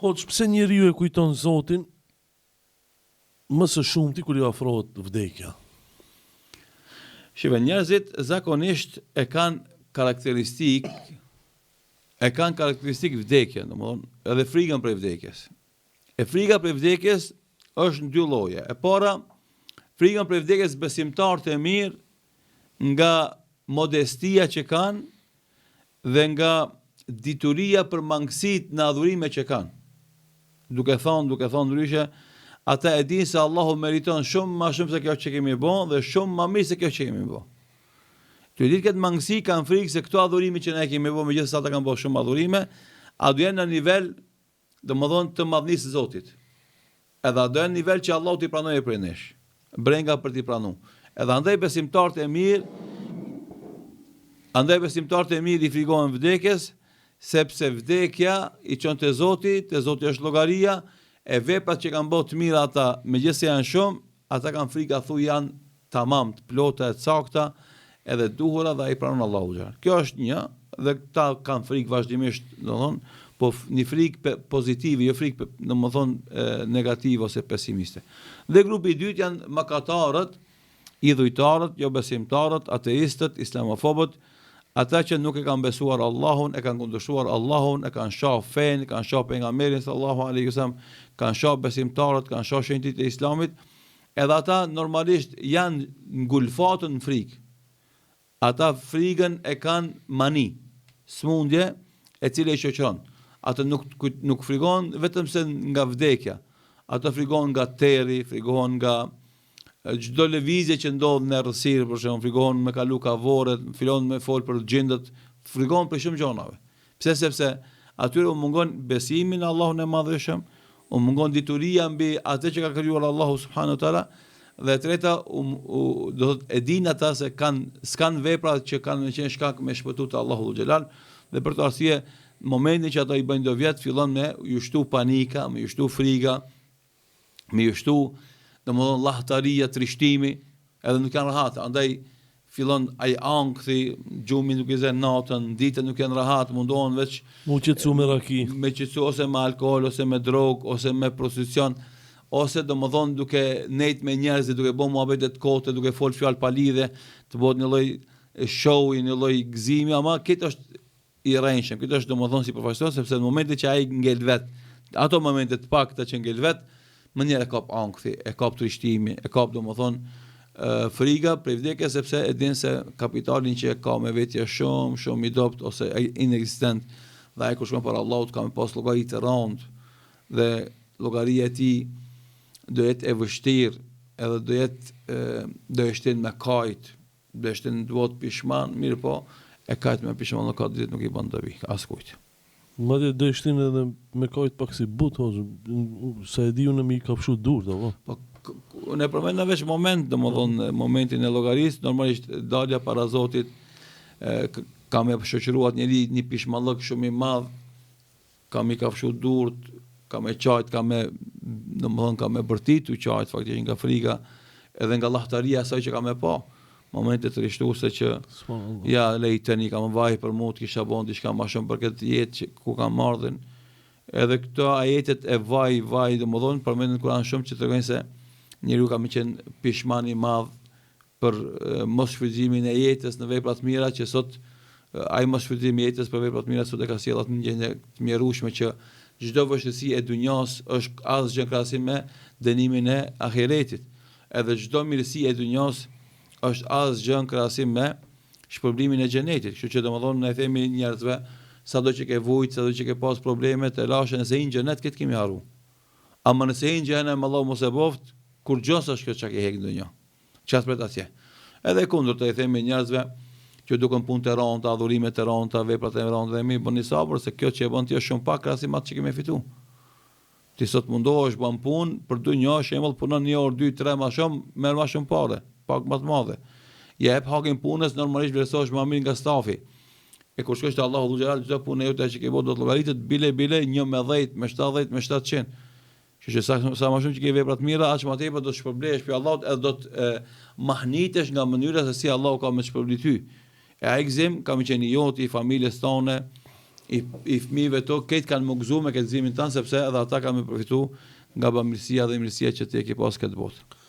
Hoxh, pse njeriu e kujton Zotin më së shumti kur i ofrohet vdekja? Shive, njerëzit zakonisht e kanë karakteristik vdekje, domethënë, edhe frikën prej vdekjes. E frika prej vdekjes është në dy lloje. E para, frikën prej vdekjes besimtarët e mirë nga modestia që kanë dhe nga dituria për mangësit në adhurime që kanë. Duke thonë ndryshe, ata e dinë se Allahu meriton shumë më shumë se kjo që kemi bën dhe shumë më mirë se kjo që kemi bën. Të ditë këtë mangësi kanë frikë se këto adhurime që ne kemi bën, megjithëse ata kanë bërë shumë adhurime, a do jenë në nivel domethënë të madhnisë së Zotit. Edhe a do jenë në nivel që Allahu t'i pranojë prej nesh, brenga për t'i pranuar. Edhe andaj besimtarët e mirë i frikojnë vdekjes, sepse vdekja i çon te Zoti është llogaria, e veprat që kanë bërë të mira ata, megjithëse janë shumë, ata kanë frikë thuj janë tamam, të plota, të sakta, edhe duhura dhe ai pranon Allahu xhan. Kjo është një, dhe këta kanë frikë vazhdimisht, domethënë, po një frikë pozitive, jo frikë domethënë negative ose pesimiste. Dhe grupi i dytë janë mëkatarët, idhujtarët, jo besimtarët, ateistët, islamofobët, ata që nuk e kanë besuar Allahun, e kanë kundërshtuar Allahun, e kanë shoh fen, kanë shoh pejgamberin sallallahu alaihi wasallam, kanë shoh besimtarët, kanë shoh shenjtit e Islamit, edhe ata normalisht janë ngulfatur në frikë. Ata frikën e kanë mani, smundje e cila i shoqëron. Ata nuk frikon vetëm se nga vdekja. Ata frikon nga terri, frikon nga çdo lëvizje që ndodh në errësirë, për shembull, frikon me kalu kavoret, fillon me fol për gjendët, frikon për shumë gjonave. Pse? Sepse atyre u mungon besimi në Allahun e Madhëshëm, u mungon dituria mbi atë që ka krijuar Allahu subhanahu wa taala, dhe e treta do të e dinë ata se s'kan vepra që kanë qenë shkak me shpëtu të Allahu xhelal, dhe për të arsye në momentin që ata i bëjnë do vjet fillon me ju shtu panika, me ju shtu frika, me ju shtu domethënë llahtaria, trishtimi, edhe nuk janë rahat. Andaj fillon ai ankthi, gjumi nuk i zën natën, ditën nuk janë rahat, mundohen veç mu qetësu me raki, me qetësu ose me alkool, ose me drog, ose me prostitucion, ose domethënë duke nejt me njerëz, duke bën muhabete të kote, duke fol fjalë pa lidhje, të bëhet një lloj show-i, një lloj gëzimi, ama këtë është i rrejshëm. Këtë është domethënë si përfaqëson, sepse në momentin që ai ngel vet, ato momente të pakta që ngel vet, më njerë e kap ankthi, e kap trishtimi, e kap domethënë frika prej vdekjes, sepse e din se kapitalin që e ka me vetje shumë i dopt ose inexistent, dhe ai kur shkon për Allahut ka me pas llogari të rëndë, dhe llogaria e tij do jetë e vështirë, edhe do jetë me kajt, do jetë duhet pishman, mirë po, e kajt me pishman nuk ka ditë nuk i bën dobi askujt. Madje do ishtin edhe me kajt pak si but, sa e di unë mi ka fshu dur, po ne përmendna veç moment, domethënë momentin e llogarisë, normalisht dalja para Zotit, ka me shoqëruar një pishmallëk shumë i madh, ka mi ka fshu durt, ka me qajt, domethënë ka me bërtitu qajt faktikisht nga frika, edhe nga llahtaria asaj që ka me pa. Momente të rishtuese që ja lejteni kam vaj për mua të kisha bën diçka më shumë për këtë jetë që ku kam marrën. Edhe këto ajetet e vaj domodin përmenden Kur'an shumë që tregojnë se njeriu ka më qenë pishman i madh për mos shfrytëzimin e jetës në vepra të mira, që sot ai mos shfrytëzimi i jetës për vepra të mira sot e ka sjellë atë në gjendje të mjerueshme që çdo vështirësi e dunjos është asgjë krahasim me dënimin e ahiretit. Edhe çdo mirësi e dunjos është asgjë në krahasim me shpërblimin e xhenetit. Kështu që domethënë ne themi njerëzve, sado që ke vujt, sado që ke pas probleme, të lashën se në xhenet këtë kemi harru. Ama nëse në xhenem Allahu mos e boft, kur gjos është kjo çka ke hek në dunjë. Çfarë pret atje? Edhe kundërta i themi njerëzve që duken punë të rënda, adhurime të rënda, vepra të rënda, dhe mi bëni sabër se kjo që e bën ti është shumë pak krahasim atë që kemi fitu. Ti sot mundohesh bën punë për dunjë, shembull punon 1 orë, 2, 3 më shumë, merr më shumë parë, pak më të madhe. Ja jep hakin punës, normalisht vlerësohesh më mirë nga stafi. E kur shkosh te Allahu xhallahu çdo punë jote që ke bërë do të llogaritet bile 1 me 10, me 70, me 700. Që sa më shumë që ke vepra të mira, aq më tepër do të shpërblehesh për Allahut, edhe do të mahnitesh nga mënyra se si Allahu ka më shpërblit ty. E ai gzim ka më qenë joti, familjes tonë, i fëmijëve to, këtë kanë më gëzuar me këtë gëzimin tanë sepse edhe ata kanë më përfitu nga bamirësia dhe mirësia që ti e ke pas këtë botë.